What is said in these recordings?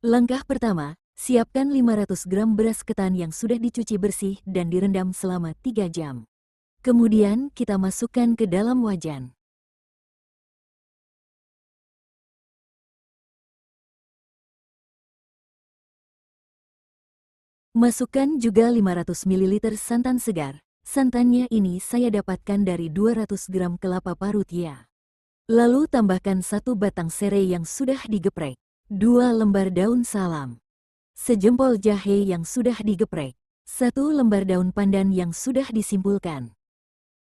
Langkah pertama, siapkan 500 gram beras ketan yang sudah dicuci bersih dan direndam selama 3 jam. Kemudian kita masukkan ke dalam wajan. Masukkan juga 500 ml santan segar. Santannya ini saya dapatkan dari 200 gram kelapa parut ya. Lalu tambahkan 1 batang serai yang sudah digeprek, 2 lembar daun salam, sejempol jahe yang sudah digeprek, 1 lembar daun pandan yang sudah disimpulkan,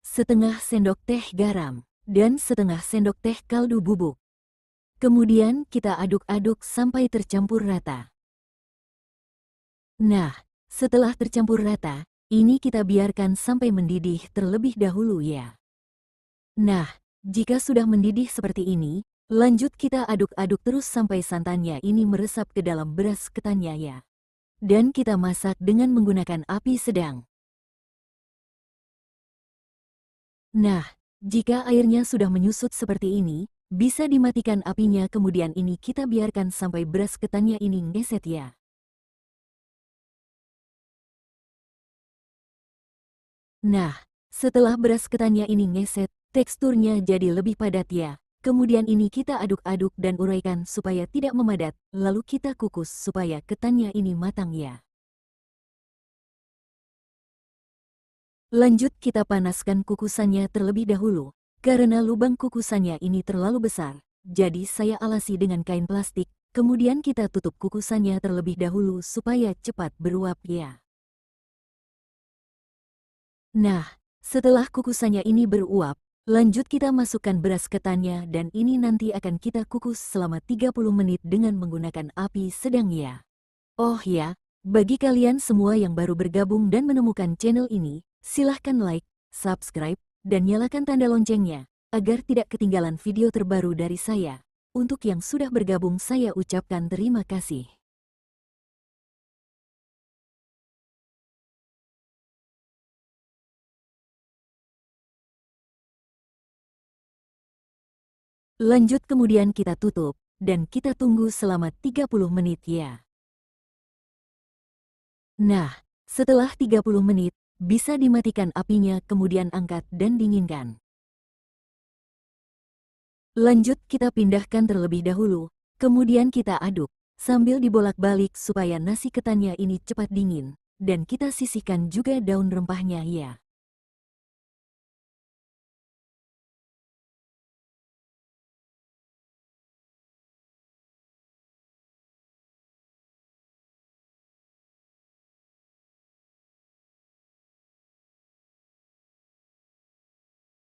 setengah sendok teh garam, dan setengah sendok teh kaldu bubuk. Kemudian kita aduk-aduk sampai tercampur rata. Nah, setelah tercampur rata, ini kita biarkan sampai mendidih terlebih dahulu ya. Nah, jika sudah mendidih seperti ini, lanjut kita aduk-aduk terus sampai santannya ini meresap ke dalam beras ketannya ya. Dan kita masak dengan menggunakan api sedang. Nah, jika airnya sudah menyusut seperti ini, bisa dimatikan apinya kemudian ini kita biarkan sampai beras ketannya ini ngeset ya. Nah, setelah beras ketannya ini ngeset, teksturnya jadi lebih padat ya. Kemudian ini kita aduk-aduk dan uraikan supaya tidak memadat, lalu kita kukus supaya ketannya ini matang ya. Lanjut kita panaskan kukusannya terlebih dahulu, karena lubang kukusannya ini terlalu besar. Jadi saya alasi dengan kain plastik, kemudian kita tutup kukusannya terlebih dahulu supaya cepat beruap ya. Nah, setelah kukusannya ini beruap, lanjut kita masukkan beras ketannya dan ini nanti akan kita kukus selama 30 menit dengan menggunakan api sedang ya. Oh ya, bagi kalian semua yang baru bergabung dan menemukan channel ini, silahkan like, subscribe, dan nyalakan tanda loncengnya, agar tidak ketinggalan video terbaru dari saya. Untuk yang sudah bergabung saya ucapkan terima kasih. Lanjut kemudian kita tutup, dan kita tunggu selama 30 menit ya. Nah, setelah 30 menit, bisa dimatikan apinya kemudian angkat dan dinginkan. Lanjut kita pindahkan terlebih dahulu, kemudian kita aduk, sambil dibolak-balik supaya nasi ketannya ini cepat dingin, dan kita sisihkan juga daun rempahnya ya.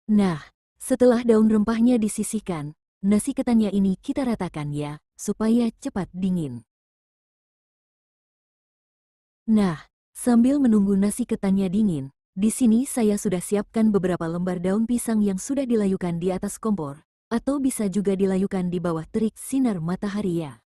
Nah, setelah daun rempahnya disisihkan, nasi ketannya ini kita ratakan ya, supaya cepat dingin. Nah, sambil menunggu nasi ketannya dingin, di sini saya sudah siapkan beberapa lembar daun pisang yang sudah dilayukan di atas kompor, atau bisa juga dilayukan di bawah terik sinar matahari ya.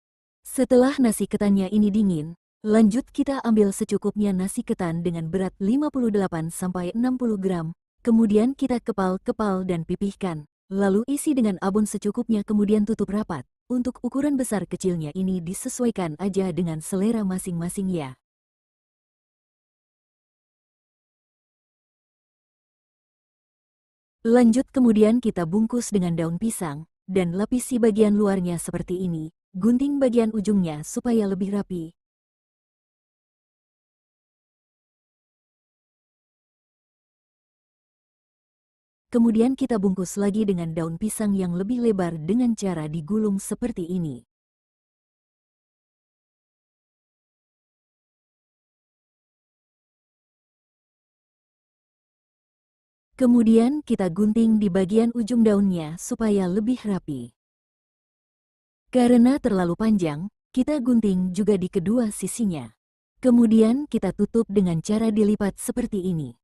Setelah nasi ketannya ini dingin, lanjut kita ambil secukupnya nasi ketan dengan berat 58-60 gram, kemudian kita kepal-kepal dan pipihkan, lalu isi dengan abon secukupnya kemudian tutup rapat. Untuk ukuran besar kecilnya ini disesuaikan aja dengan selera masing-masing ya. Lanjut kemudian kita bungkus dengan daun pisang, dan lapisi bagian luarnya seperti ini, gunting bagian ujungnya supaya lebih rapi. Kemudian kita bungkus lagi dengan daun pisang yang lebih lebar dengan cara digulung seperti ini. Kemudian kita gunting di bagian ujung daunnya supaya lebih rapi. Karena terlalu panjang, kita gunting juga di kedua sisinya. Kemudian kita tutup dengan cara dilipat seperti ini.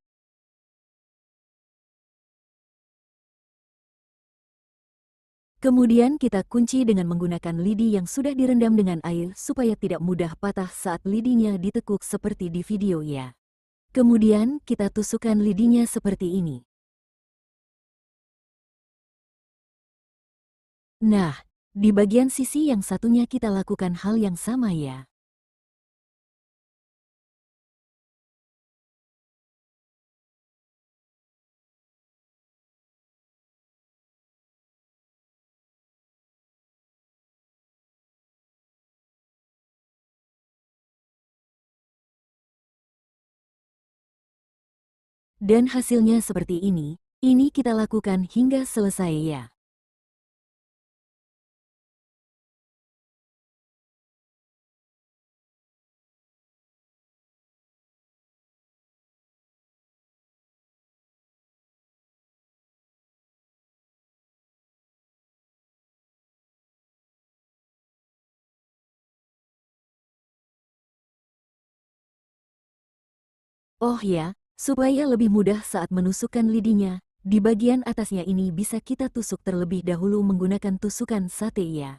Kemudian kita kunci dengan menggunakan lidi yang sudah direndam dengan air supaya tidak mudah patah saat lidinya ditekuk seperti di video ya. Kemudian kita tusukkan lidinya seperti ini. Nah, Di bagian sisi yang satunya kita lakukan hal yang sama ya. Dan hasilnya seperti ini kita lakukan hingga selesai ya. Oh ya, supaya lebih mudah saat menusukkan lidinya, di bagian atasnya ini bisa kita tusuk terlebih dahulu menggunakan tusukan sate ya.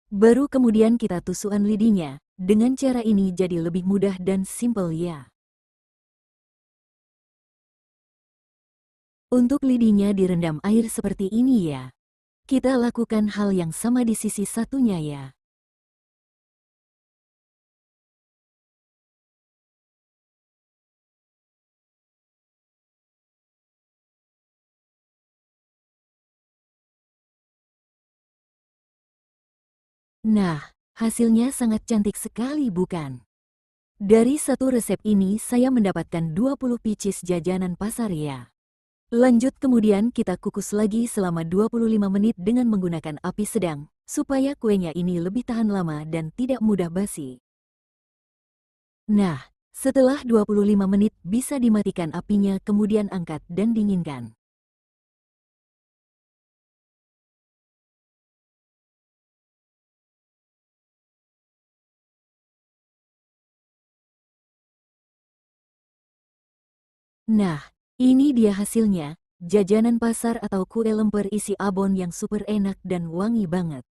Baru kemudian kita tusukkan lidinya, dengan cara ini jadi lebih mudah dan simpel ya. Untuk lidinya direndam air seperti ini ya. Kita lakukan hal yang sama di sisi satunya ya. Nah, hasilnya sangat cantik sekali bukan? Dari satu resep ini saya mendapatkan 20 pieces jajanan pasar ya. Lanjut kemudian kita kukus lagi selama 25 menit dengan menggunakan api sedang, supaya kuenya ini lebih tahan lama dan tidak mudah basi. Nah, setelah 25 menit bisa dimatikan apinya kemudian angkat dan dinginkan. Nah, ini dia hasilnya, jajanan pasar atau kue lemper isi abon yang super enak dan wangi banget.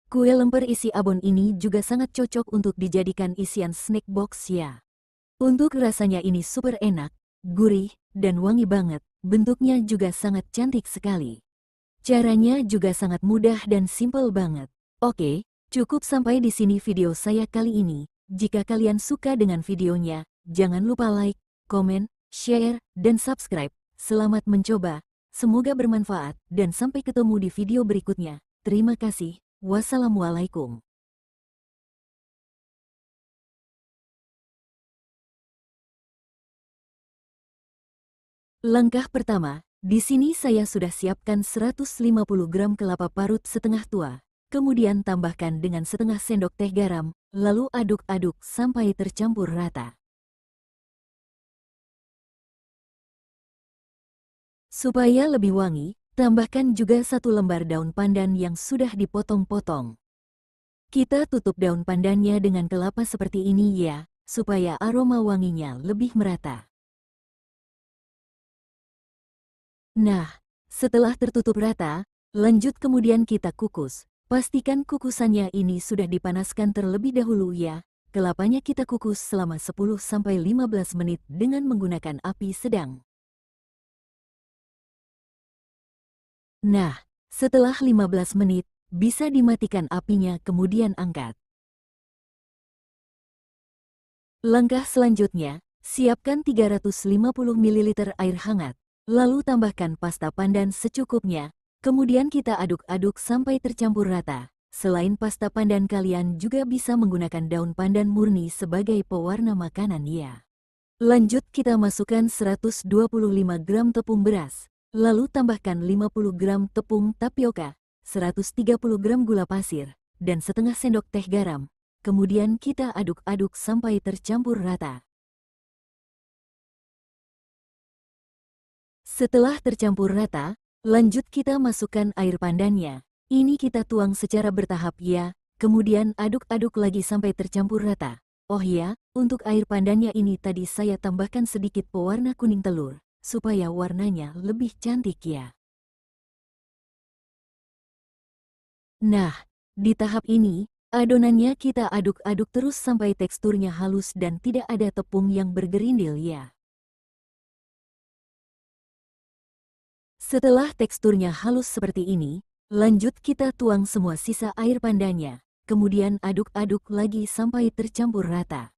Kue lemper isi abon ini juga sangat cocok untuk dijadikan isian snack box ya. Untuk rasanya ini super enak, gurih, dan wangi banget, bentuknya juga sangat cantik sekali. Caranya juga sangat mudah dan simpel banget. Oke, cukup sampai di sini video saya kali ini. Jika kalian suka dengan videonya, jangan lupa like, komen, share, dan subscribe. Selamat mencoba, semoga bermanfaat, dan sampai ketemu di video berikutnya. Terima kasih, wassalamualaikum. Langkah pertama, di sini saya sudah siapkan 150 gram kelapa parut setengah tua. Kemudian tambahkan dengan setengah sendok teh garam, lalu aduk-aduk sampai tercampur rata. Supaya lebih wangi, tambahkan juga satu lembar daun pandan yang sudah dipotong-potong. Kita tutup daun pandannya dengan kelapa seperti ini ya, supaya aroma wanginya lebih merata. Nah, setelah tertutup rata, lanjut kemudian kita kukus. Pastikan kukusannya ini sudah dipanaskan terlebih dahulu ya. Kelapanya kita kukus selama 10-15 menit dengan menggunakan api sedang. Nah, setelah 15 menit, bisa dimatikan apinya kemudian angkat. Langkah selanjutnya, siapkan 350 ml air hangat, lalu tambahkan pasta pandan secukupnya, kemudian kita aduk-aduk sampai tercampur rata. Selain pasta pandan kalian juga bisa menggunakan daun pandan murni sebagai pewarna makanan ya. Lanjut kita masukkan 125 gram tepung beras, lalu tambahkan 50 gram tepung tapioka, 130 gram gula pasir, dan setengah sendok teh garam. Kemudian kita aduk-aduk sampai tercampur rata. Setelah tercampur rata, lanjut kita masukkan air pandannya. Ini kita tuang secara bertahap ya, kemudian aduk-aduk lagi sampai tercampur rata. Oh ya, untuk air pandannya ini tadi saya tambahkan sedikit pewarna kuning telur, supaya warnanya lebih cantik ya. Nah, di tahap ini, adonannya kita aduk-aduk terus sampai teksturnya halus dan tidak ada tepung yang bergerindil ya. Setelah teksturnya halus seperti ini, Lanjut kita tuang semua sisa air pandanya, kemudian aduk-aduk lagi sampai tercampur rata.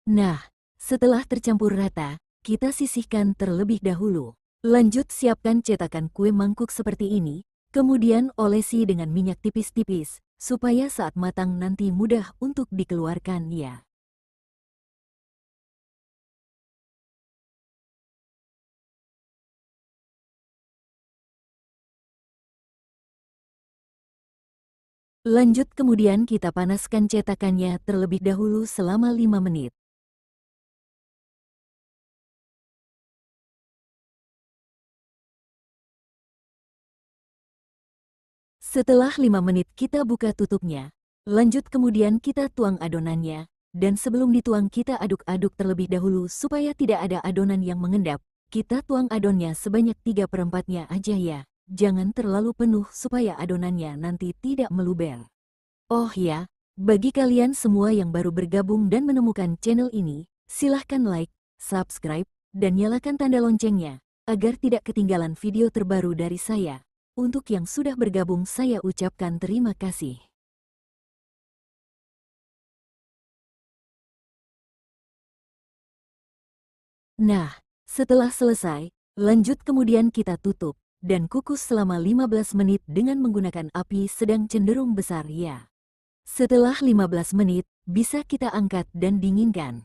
Nah, setelah tercampur rata, kita sisihkan terlebih dahulu. Lanjut siapkan cetakan kue mangkuk seperti ini, kemudian olesi dengan minyak tipis-tipis, supaya saat matang nanti mudah untuk dikeluarkan ya. Lanjut kemudian kita panaskan cetakannya terlebih dahulu selama 5 menit. Setelah 5 menit kita buka tutupnya. Lanjut kemudian kita tuang adonannya, dan sebelum dituang kita aduk-aduk terlebih dahulu supaya tidak ada adonan yang mengendap. Kita tuang adonnya sebanyak 3/4-nya aja ya. Jangan terlalu penuh supaya adonannya nanti tidak meluber. Oh ya, bagi kalian semua yang baru bergabung dan menemukan channel ini, silahkan like, subscribe, dan nyalakan tanda loncengnya, agar tidak ketinggalan video terbaru dari saya. Untuk yang sudah bergabung saya ucapkan terima kasih. Nah, setelah selesai, lanjut kemudian kita tutup, dan kukus selama 15 menit dengan menggunakan api sedang cenderung besar ya. Setelah 15 menit, bisa kita angkat dan dinginkan.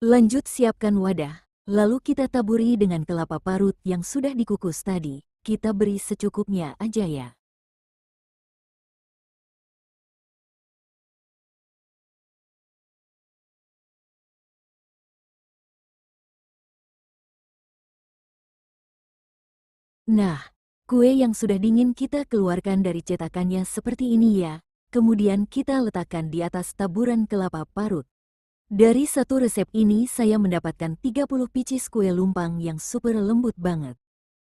Lanjut siapkan wadah, lalu kita taburi dengan kelapa parut yang sudah dikukus tadi. Kita beri secukupnya aja ya. Nah, kue yang sudah dingin kita keluarkan dari cetakannya seperti ini ya. Kemudian kita letakkan di atas taburan kelapa parut. Dari satu resep ini saya mendapatkan 30 picis kue lumpang yang super lembut banget.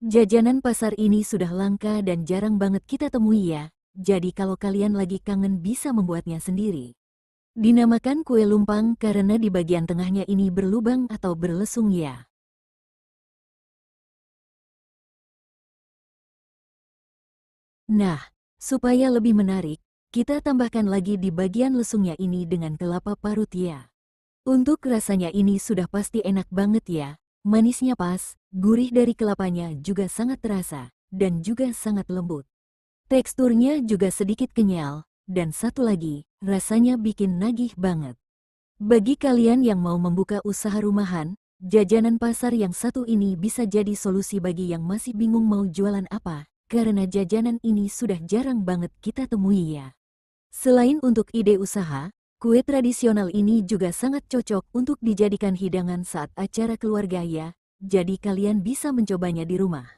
Jajanan pasar ini sudah langka dan jarang banget kita temui ya. Jadi kalau kalian lagi kangen bisa membuatnya sendiri. Dinamakan kue lumpang karena di bagian tengahnya ini berlubang atau berlesung ya. Nah, supaya lebih menarik, kita tambahkan lagi di bagian lesungnya ini dengan kelapa parut ya. Untuk rasanya ini sudah pasti enak banget ya. Manisnya pas, gurih dari kelapanya juga sangat terasa, dan juga sangat lembut. Teksturnya juga sedikit kenyal, dan satu lagi, rasanya bikin nagih banget. Bagi kalian yang mau membuka usaha rumahan, jajanan pasar yang satu ini bisa jadi solusi bagi yang masih bingung mau jualan apa, karena jajanan ini sudah jarang banget kita temui ya. Selain untuk ide usaha, kue tradisional ini juga sangat cocok untuk dijadikan hidangan saat acara keluarga ya, jadi kalian bisa mencobanya di rumah.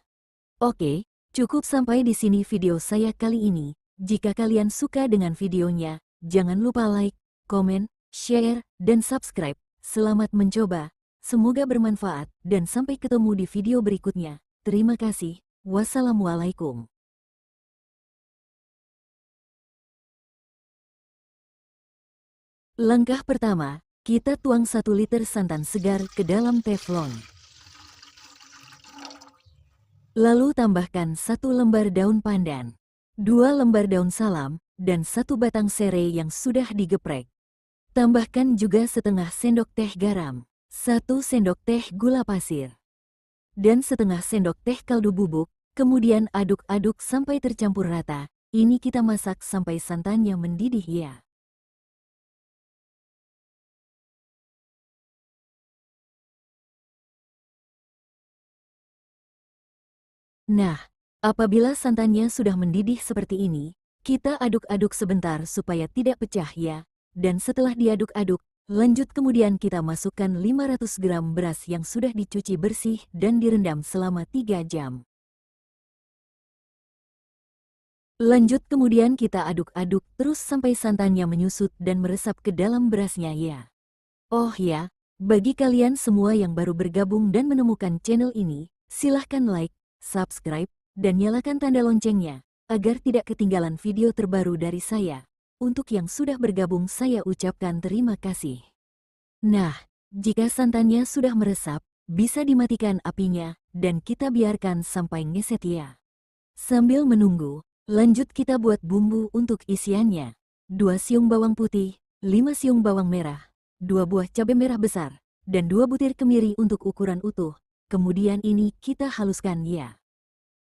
Oke, cukup sampai di sini video saya kali ini. Jika kalian suka dengan videonya, jangan lupa like, komen, share, dan subscribe. Selamat mencoba, semoga bermanfaat, dan sampai ketemu di video berikutnya. Terima kasih, wassalamualaikum. Langkah pertama, kita tuang 1 liter santan segar ke dalam teflon. Lalu tambahkan 1 lembar daun pandan, 2 lembar daun salam, dan 1 batang serai yang sudah digeprek. Tambahkan juga setengah sendok teh garam, 1 sendok teh gula pasir, dan setengah sendok teh kaldu bubuk, kemudian aduk-aduk sampai tercampur rata. Ini kita masak sampai santannya mendidih ya. Nah, apabila santannya sudah mendidih seperti ini, kita aduk-aduk sebentar supaya tidak pecah ya. Dan setelah diaduk-aduk, lanjut kemudian kita masukkan 500 gram beras yang sudah dicuci bersih dan direndam selama 3 jam. Lanjut kemudian kita aduk-aduk terus sampai santannya menyusut dan meresap ke dalam berasnya ya. Oh ya, bagi kalian semua yang baru bergabung dan menemukan channel ini, silahkan like, subscribe, dan nyalakan tanda loncengnya, agar tidak ketinggalan video terbaru dari saya. untuk yang sudah bergabung saya ucapkan terima kasih. Nah, jika santannya sudah meresap, bisa dimatikan apinya, dan kita biarkan sampai ngeset ya. Sambil menunggu, lanjut kita buat bumbu untuk isiannya. 2 siung bawang putih, 5 siung bawang merah, 2 buah cabai merah besar, dan 2 butir kemiri untuk ukuran utuh. Kemudian ini kita haluskan ya.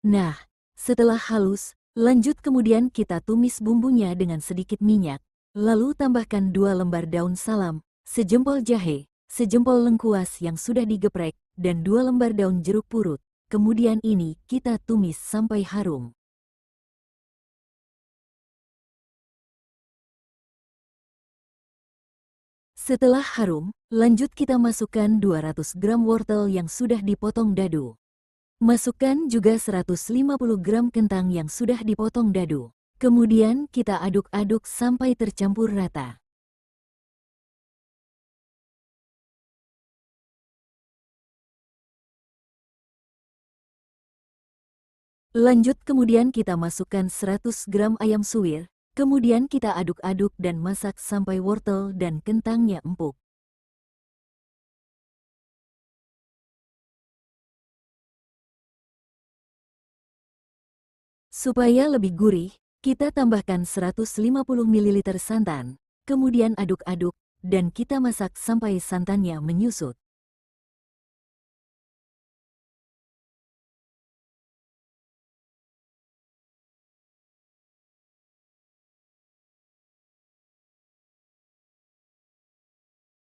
Nah, setelah halus, lanjut kemudian kita tumis bumbunya dengan sedikit minyak, lalu tambahkan 2 lembar daun salam, sejempol jahe, sejempol lengkuas yang sudah digeprek, dan 2 lembar daun jeruk purut. Kemudian ini kita tumis sampai harum. Setelah harum, lanjut kita masukkan 200 gram wortel yang sudah dipotong dadu. Masukkan juga 150 gram kentang yang sudah dipotong dadu. Kemudian kita aduk-aduk sampai tercampur rata. Lanjut kemudian kita masukkan 100 gram ayam suwir, kemudian kita aduk-aduk dan masak sampai wortel dan kentangnya empuk. Supaya lebih gurih, kita tambahkan 150 ml santan, kemudian aduk-aduk, dan kita masak sampai santannya menyusut.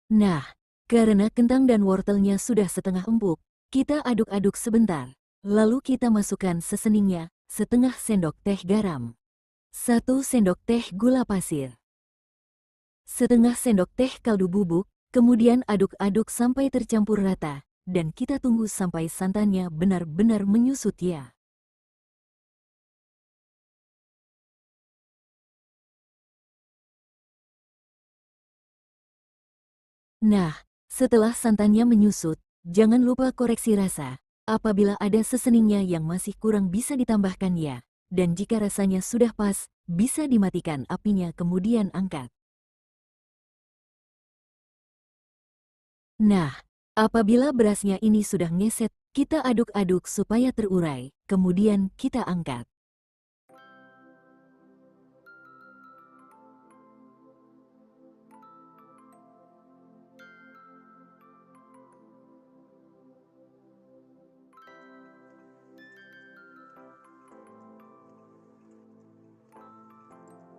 Nah, karena kentang dan wortelnya sudah setengah empuk, kita aduk-aduk sebentar. Lalu kita masukkan seseningnya, setengah sendok teh garam, 1 sendok teh gula pasir, setengah sendok teh kaldu bubuk, kemudian aduk-aduk sampai tercampur rata, dan kita tunggu sampai santannya benar-benar menyusut ya. Nah, setelah santannya menyusut, jangan lupa koreksi rasa. Apabila ada seseningnya yang masih kurang bisa ditambahkan ya. Dan jika rasanya sudah pas, bisa dimatikan apinya kemudian angkat. Nah, apabila berasnya ini sudah ngeset, kita aduk-aduk supaya terurai, kemudian kita angkat.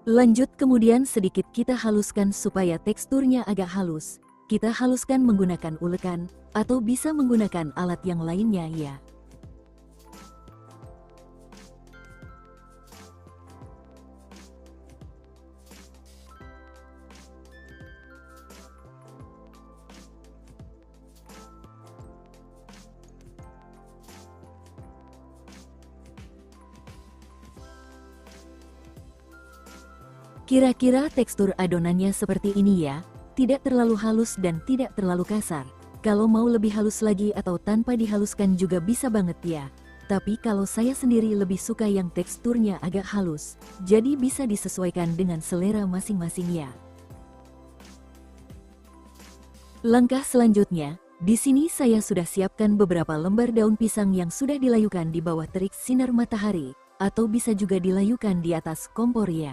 Lanjut kemudian sedikit kita haluskan supaya teksturnya agak halus. Kita haluskan menggunakan ulekan, atau bisa menggunakan alat yang lainnya ya. Kira-kira tekstur adonannya seperti ini ya, tidak terlalu halus dan tidak terlalu kasar. Kalau mau lebih halus lagi atau tanpa dihaluskan juga bisa banget ya. Tapi kalau saya sendiri lebih suka yang teksturnya agak halus, jadi bisa disesuaikan dengan selera masing-masing ya. Langkah selanjutnya, di sini saya sudah siapkan beberapa lembar daun pisang yang sudah dilayukan di bawah terik sinar matahari, atau bisa juga dilayukan di atas kompor ya.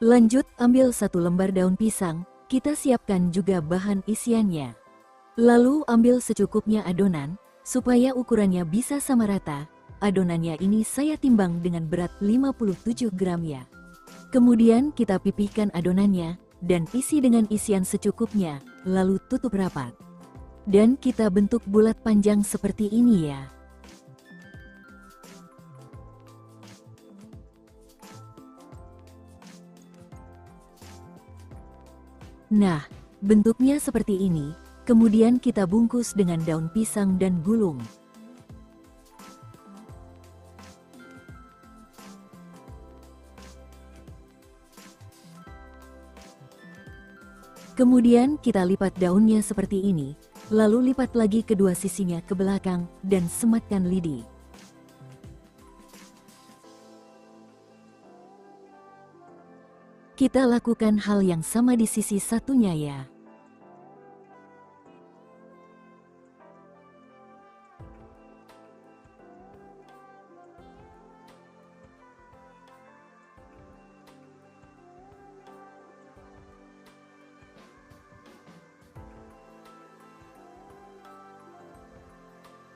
Lanjut ambil 1 lembar daun pisang, kita siapkan juga bahan isiannya. Lalu ambil secukupnya adonan, supaya ukurannya bisa sama rata. Adonannya ini saya timbang dengan berat 57 gram ya. Kemudian kita pipihkan adonannya, dan isi dengan isian secukupnya, lalu tutup rapat. Dan kita bentuk bulat panjang seperti ini ya. Nah, bentuknya seperti ini, kemudian kita bungkus dengan daun pisang dan gulung. Kemudian kita lipat daunnya seperti ini, lalu lipat lagi kedua sisinya ke belakang dan sematkan lidi. Kita lakukan hal yang sama di sisi satunya ya.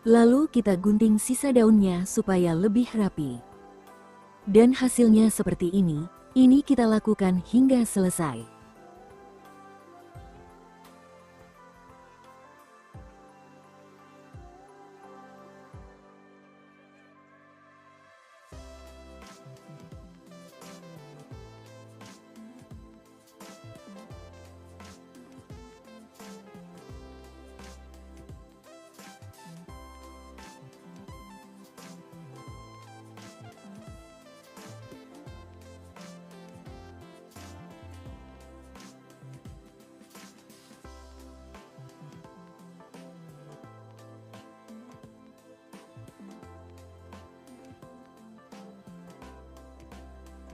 Lalu kita gunting sisa daunnya supaya lebih rapi. Dan hasilnya seperti ini kita lakukan hingga selesai.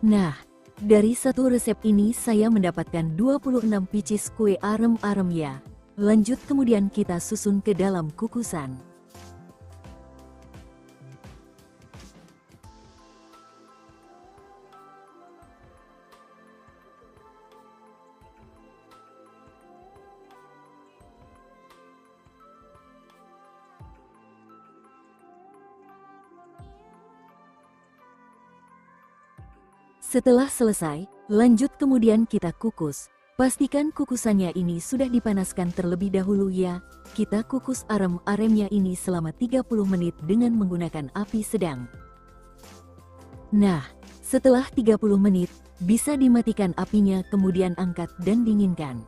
Nah, dari satu resep ini saya mendapatkan 26 pieces kue arem-arem ya. Lanjut kemudian kita susun ke dalam kukusan. Setelah selesai, lanjut kemudian kita kukus. Pastikan kukusannya ini sudah dipanaskan terlebih dahulu ya. Kita kukus arem-aremnya ini selama 30 menit dengan menggunakan api sedang. Nah, setelah 30 menit, bisa dimatikan apinya kemudian angkat dan dinginkan.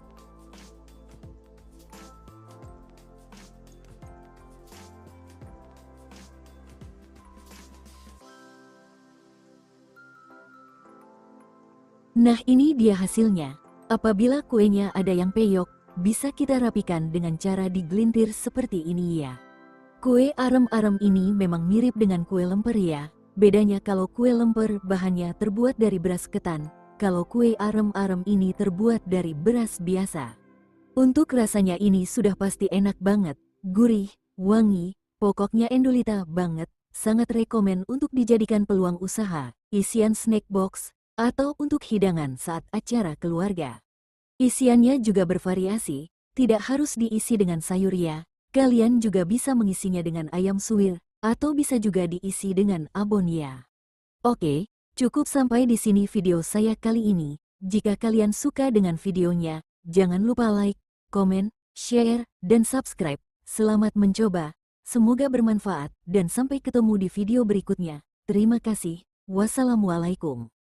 Nah ini dia hasilnya. Apabila kuenya ada yang peyok, bisa kita rapikan dengan cara digelintir seperti ini ya. Kue arem-arem ini memang mirip dengan kue lemper ya. Bedanya kalau kue lemper bahannya terbuat dari beras ketan, kalau kue arem-arem ini terbuat dari beras biasa. Untuk rasanya ini sudah pasti enak banget, gurih, wangi, pokoknya endulita banget, sangat rekomen untuk dijadikan peluang usaha, isian snack box, atau untuk hidangan saat acara keluarga. Isiannya juga bervariasi, tidak harus diisi dengan sayur ya, kalian juga bisa mengisinya dengan ayam suwir, atau bisa juga diisi dengan abon ya. Oke, cukup sampai di sini video saya kali ini. Jika kalian suka dengan videonya, jangan lupa like, komen, share, dan subscribe. Selamat mencoba, semoga bermanfaat, dan sampai ketemu di video berikutnya. Terima kasih, wassalamualaikum.